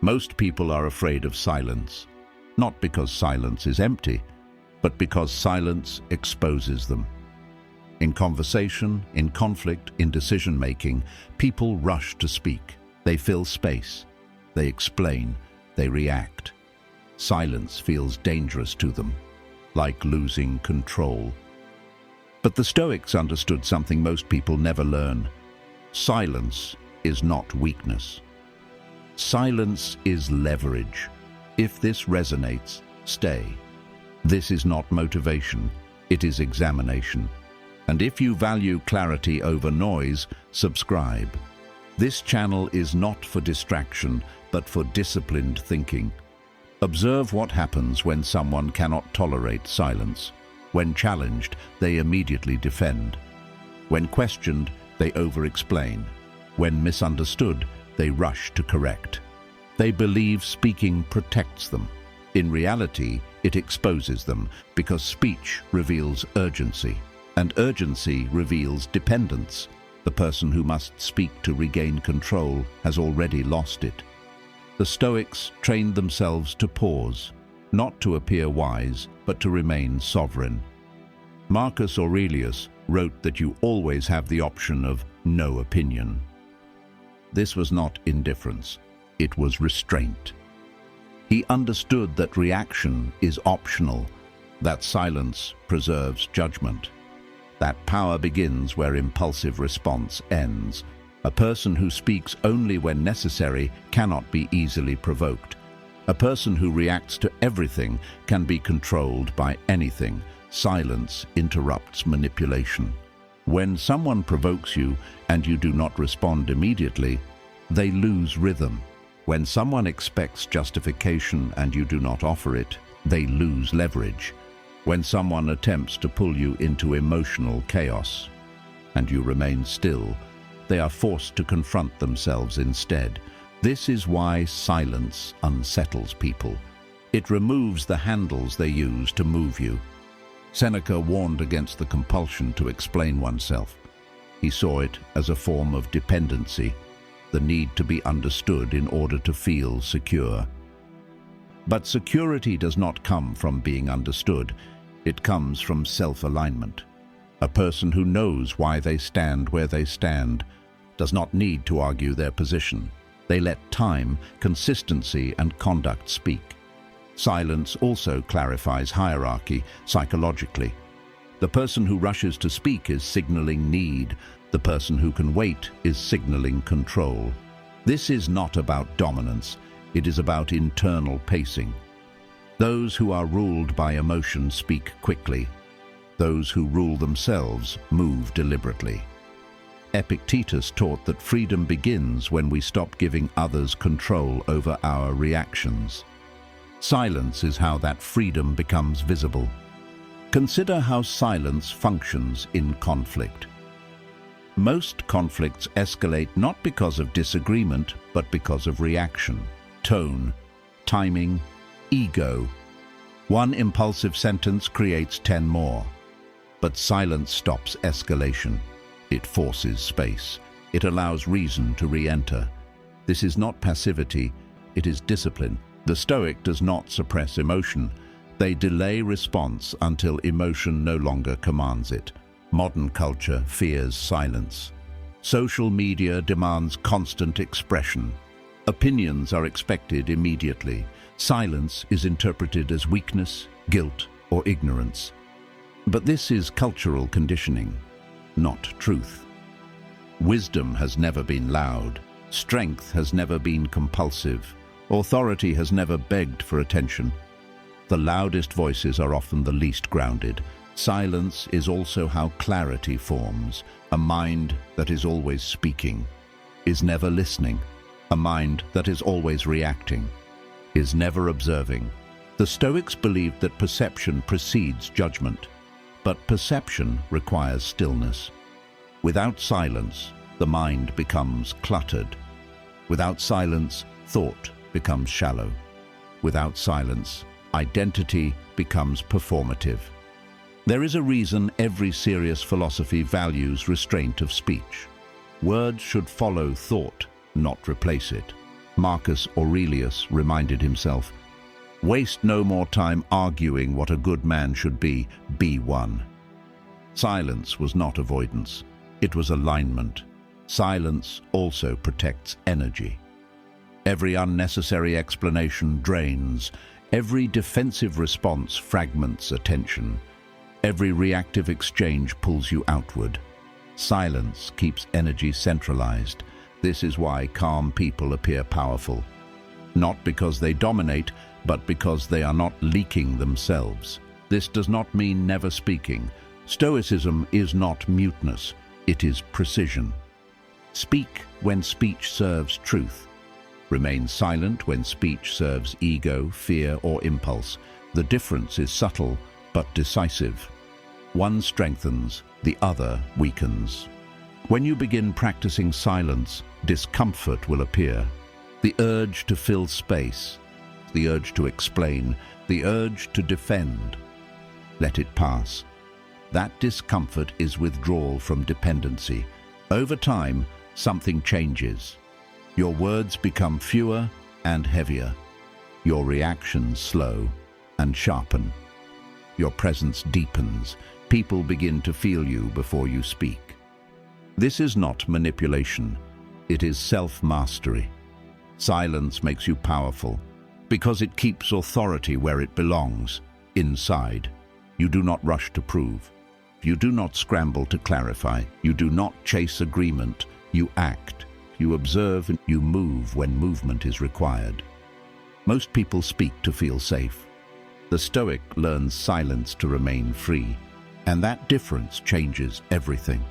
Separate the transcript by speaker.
Speaker 1: Most people are afraid of silence, not because silence is empty, but because silence exposes them. In conversation, in conflict, in decision-making, people rush to speak. They fill space. They explain. They react. Silence feels dangerous to them, like losing control. But the Stoics understood something most people never learn. Silence is not weakness. Silence is leverage. If this resonates, stay. This is not motivation, it is examination. And if you value clarity over noise, subscribe. This channel is not for distraction, but for disciplined thinking. Observe what happens when someone cannot tolerate silence. When challenged, they immediately defend. When questioned, they over-explain. When misunderstood, they rush to correct. They believe speaking protects them. In reality, it exposes them, because speech reveals urgency, and urgency reveals dependence. The person who must speak to regain control has already lost it. The Stoics trained themselves to pause, not to appear wise, but to remain sovereign. Marcus Aurelius wrote that you always have the option of no opinion. This was not indifference, it was restraint. He understood that reaction is optional, that silence preserves judgment, that power begins where impulsive response ends. A person who speaks only when necessary cannot be easily provoked. A person who reacts to everything can be controlled by anything. Silence interrupts manipulation. When someone provokes you and you do not respond immediately, they lose rhythm. When someone expects justification and you do not offer it, they lose leverage. When someone attempts to pull you into emotional chaos and you remain still, they are forced to confront themselves instead. This is why silence unsettles people. It removes the handles they use to move you. Seneca warned against the compulsion to explain oneself. He saw it as a form of dependency, the need to be understood in order to feel secure. But security does not come from being understood. It comes from self-alignment. A person who knows why they stand where they stand does not need to argue their position. They let time, consistency, and conduct speak. Silence also clarifies hierarchy psychologically. The person who rushes to speak is signaling need. The person who can wait is signaling control. This is not about dominance. It is about internal pacing. Those who are ruled by emotion speak quickly. Those who rule themselves move deliberately. Epictetus taught that freedom begins when we stop giving others control over our reactions. Silence is how that freedom becomes visible. Consider how silence functions in conflict. Most conflicts escalate not because of disagreement, but because of reaction, tone, timing, ego. One impulsive sentence creates 10 more. But silence stops escalation. It forces space. It allows reason to re-enter. This is not passivity, it is discipline. The Stoic does not suppress emotion. They delay response until emotion no longer commands it. Modern culture fears silence. Social media demands constant expression. Opinions are expected immediately. Silence is interpreted as weakness, guilt, or ignorance. But this is cultural conditioning, not truth. Wisdom has never been loud. Strength has never been compulsive. Authority has never begged for attention. The loudest voices are often the least grounded. Silence is also how clarity forms. A mind that is always speaking is never listening. A mind that is always reacting is never observing. The Stoics believed that perception precedes judgment, but perception requires stillness. Without silence, the mind becomes cluttered. Without silence, thought becomes shallow. Without silence, identity becomes performative. There is a reason every serious philosophy values restraint of speech. Words should follow thought, not replace it. Marcus Aurelius reminded himself, "Waste no more time arguing what a good man should be one." Silence was not avoidance, it was alignment. Silence also protects energy. Every unnecessary explanation drains, every defensive response fragments attention, every reactive exchange pulls you outward. Silence keeps energy centralized. This is why calm people appear powerful. Not because they dominate, but because they are not leaking themselves. This does not mean never speaking. Stoicism is not muteness, it is precision. Speak when speech serves truth. Remain silent when speech serves ego, fear, or impulse. The difference is subtle but decisive. One strengthens, the other weakens. When you begin practicing silence, discomfort will appear. The urge to fill space, the urge to explain, the urge to defend. Let it pass. That discomfort is withdrawal from dependency. Over time, something changes. Your words become fewer and heavier. Your reactions slow and sharpen. Your presence deepens. People begin to feel you before you speak. This is not manipulation. It is self-mastery. Silence makes you powerful because it keeps authority where it belongs, inside. You do not rush to prove. You do not scramble to clarify. You do not chase agreement. You act. You observe and you move when movement is required. Most people speak to feel safe. The Stoic learns silence to remain free, and that difference changes everything.